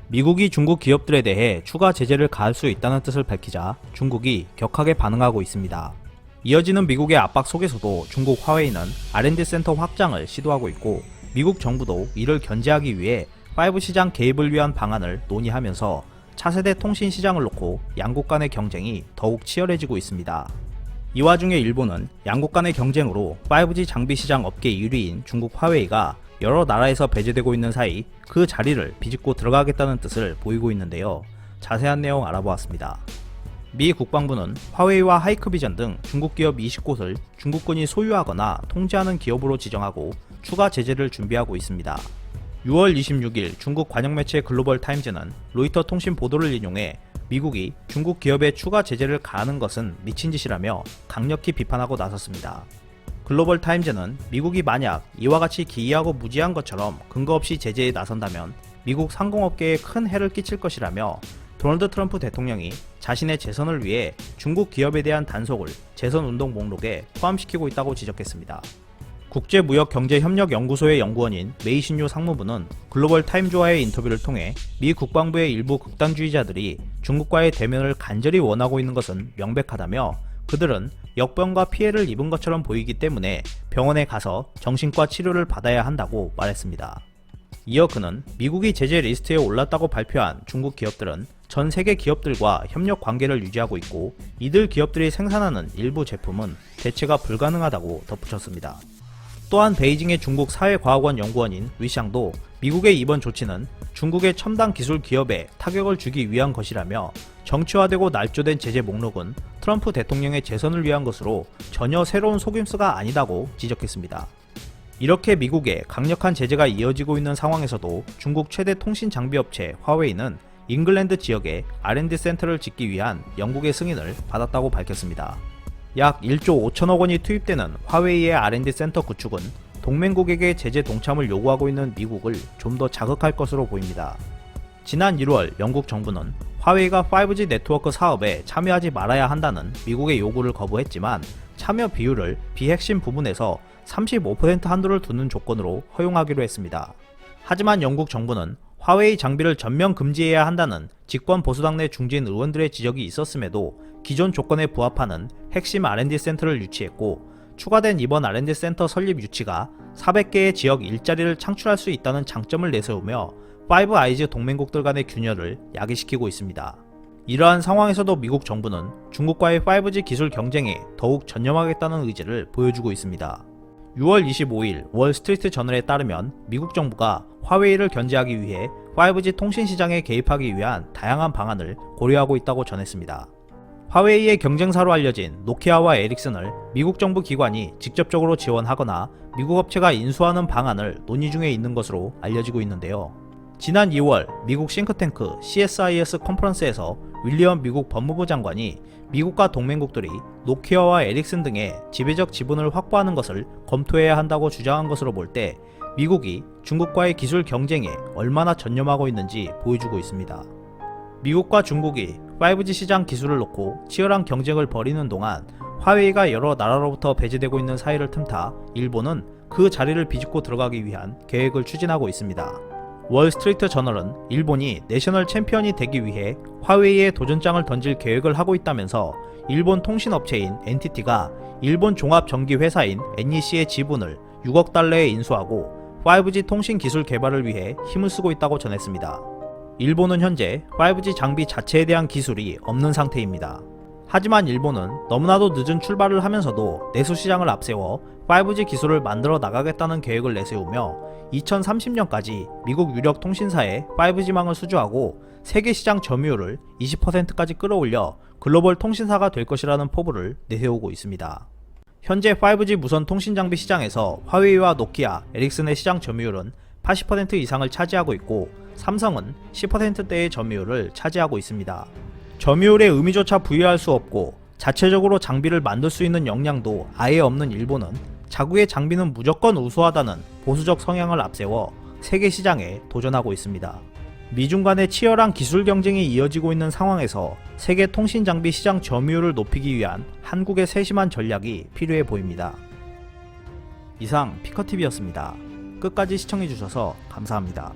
미국이 중국 기업들에 대해 추가 제재를 가할 수 있다는 뜻을 밝히자 중국이 격하게 반응하고 있습니다. 이어지는 미국의 압박 속에서도 중국 화웨이는 R&D 센터 확장을 시도하고 있고, 미국 정부도 이를 견제하기 위해 5 시장 개입을 위한 방안을 논의하면서 차세대 통신 시장을 놓고 양국 간의 경쟁이 더욱 치열해지고 있습니다. 이 와중에 일본은 양국 간의 경쟁으로 5G 장비 시장 업계 1위인 중국 화웨이가 여러 나라에서 배제되고 있는 사이 그 자리를 비집고 들어가겠다는 뜻을 보이고 있는데요. 자세한 내용 알아보았습니다. 미 국방부는 화웨이와 하이크비전 등 중국 기업 20곳을 중국군이 소유하거나 통제하는 기업으로 지정하고 추가 제재를 준비하고 있습니다. 6월 26일 중국 관영 매체 글로벌 타임즈는 로이터 통신 보도를 인용해 미국이 중국 기업에 추가 제재를 가하는 것은 미친 짓이라며 강력히 비판하고 나섰습니다. 글로벌 타임즈는 미국이 만약 이와 같이 기이하고 무지한 것처럼 근거 없이 제재에 나선다면 미국 상공업계에 큰 해를 끼칠 것이라며 도널드 트럼프 대통령이 자신의 재선을 위해 중국 기업에 대한 단속을 재선 운동 목록에 포함시키고 있다고 지적했습니다. 국제무역경제협력연구소의 연구원인 메이신유 상무부는 글로벌 타임즈와의 인터뷰를 통해 미 국방부의 일부 극단주의자들이 중국과의 대면을 간절히 원하고 있는 것은 명백하다며, 그들은 역병과 피해를 입은 것처럼 보이기 때문에 병원에 가서 정신과 치료를 받아야 한다고 말했습니다. 이어 그는 미국이 제재 리스트에 올랐다고 발표한 중국 기업들은 전 세계 기업들과 협력 관계를 유지하고 있고, 이들 기업들이 생산하는 일부 제품은 대체가 불가능하다고 덧붙였습니다. 또한 베이징의 중국 사회과학원 연구원인 위샹도 미국의 이번 조치는 중국의 첨단 기술 기업에 타격을 주기 위한 것이라며, 정치화되고 날조된 제재 목록은 트럼프 대통령의 재선을 위한 것으로 전혀 새로운 속임수가 아니다고 지적했습니다. 이렇게 미국의 강력한 제재가 이어지고 있는 상황에서도 중국 최대 통신 장비 업체 화웨이는 잉글랜드 지역에 R&D 센터를 짓기 위한 영국의 승인을 받았다고 밝혔습니다. 약 1조 5천억 원이 투입되는 화웨이의 R&D 센터 구축은 동맹국에게 제재 동참을 요구하고 있는 미국을 좀 더 자극할 것으로 보입니다. 지난 1월 영국 정부는 화웨이가 5G 네트워크 사업에 참여하지 말아야 한다는 미국의 요구를 거부했지만, 참여 비율을 비핵심 부분에서 35% 한도를 두는 조건으로 허용하기로 했습니다. 하지만 영국 정부는 화웨이 장비를 전면 금지해야 한다는 집권 보수당 내 중진 의원들의 지적이 있었음에도 기존 조건에 부합하는 핵심 R&D 센터를 유치했고, 추가된 이번 R&D 센터 설립 유치가 400개의 지역 일자리를 창출할 수 있다는 장점을 내세우며 5아이즈 동맹국들 간의 균열을 야기시키고 있습니다. 이러한 상황에서도 미국 정부는 중국과의 5G 기술 경쟁에 더욱 전념하겠다는 의지를 보여주고 있습니다. 6월 25일 월스트리트 저널에 따르면 미국 정부가 화웨이를 견제하기 위해 5G 통신 시장에 개입하기 위한 다양한 방안을 고려하고 있다고 전했습니다. 화웨이의 경쟁사로 알려진 노키아와 에릭슨을 미국 정부 기관이 직접적으로 지원하거나 미국 업체가 인수하는 방안을 논의 중에 있는 것으로 알려지고 있는데요. 지난 2월 미국 싱크탱크 CSIS 컨퍼런스에서 윌리엄 미국 법무부 장관이 미국과 동맹국들이 노키아와 에릭슨 등의 지배적 지분을 확보하는 것을 검토해야 한다고 주장한 것으로 볼 때 미국이 중국과의 기술 경쟁에 얼마나 전념하고 있는지 보여주고 있습니다. 미국과 중국이 5G 시장 기술을 놓고 치열한 경쟁을 벌이는 동안 화웨이가 여러 나라로부터 배제되고 있는 사이를 틈타 일본은 그 자리를 비집고 들어가기 위한 계획을 추진하고 있습니다. 월스트리트 저널은 일본이 내셔널 챔피언이 되기 위해 화웨이에 도전장을 던질 계획을 하고 있다면서 일본 통신업체인 NTT가 일본 종합전기회사인 NEC의 지분을 6억 달러에 인수하고 5G 통신 기술 개발을 위해 힘을 쓰고 있다고 전했습니다. 일본은 현재 5G 장비 자체에 대한 기술이 없는 상태입니다. 하지만 일본은 너무나도 늦은 출발을 하면서도 내수 시장을 앞세워 5G 기술을 만들어 나가겠다는 계획을 내세우며 2030년까지 미국 유력 통신사에 5G망을 수주하고 세계 시장 점유율을 20%까지 끌어올려 글로벌 통신사가 될 것이라는 포부를 내세우고 있습니다. 현재 5G 무선 통신 장비 시장에서 화웨이와 노키아, 에릭슨의 시장 점유율은 80% 이상을 차지하고 있고, 삼성은 10%대의 점유율을 차지하고 있습니다. 점유율의 의미조차 부여할 수 없고 자체적으로 장비를 만들 수 있는 역량도 아예 없는 일본은 자국의 장비는 무조건 우수하다는 보수적 성향을 앞세워 세계 시장에 도전하고 있습니다. 미중 간의 치열한 기술 경쟁이 이어지고 있는 상황에서 세계 통신 장비 시장 점유율을 높이기 위한 한국의 세심한 전략이 필요해 보입니다. 이상 피커TV였습니다. 끝까지 시청해주셔서 감사합니다.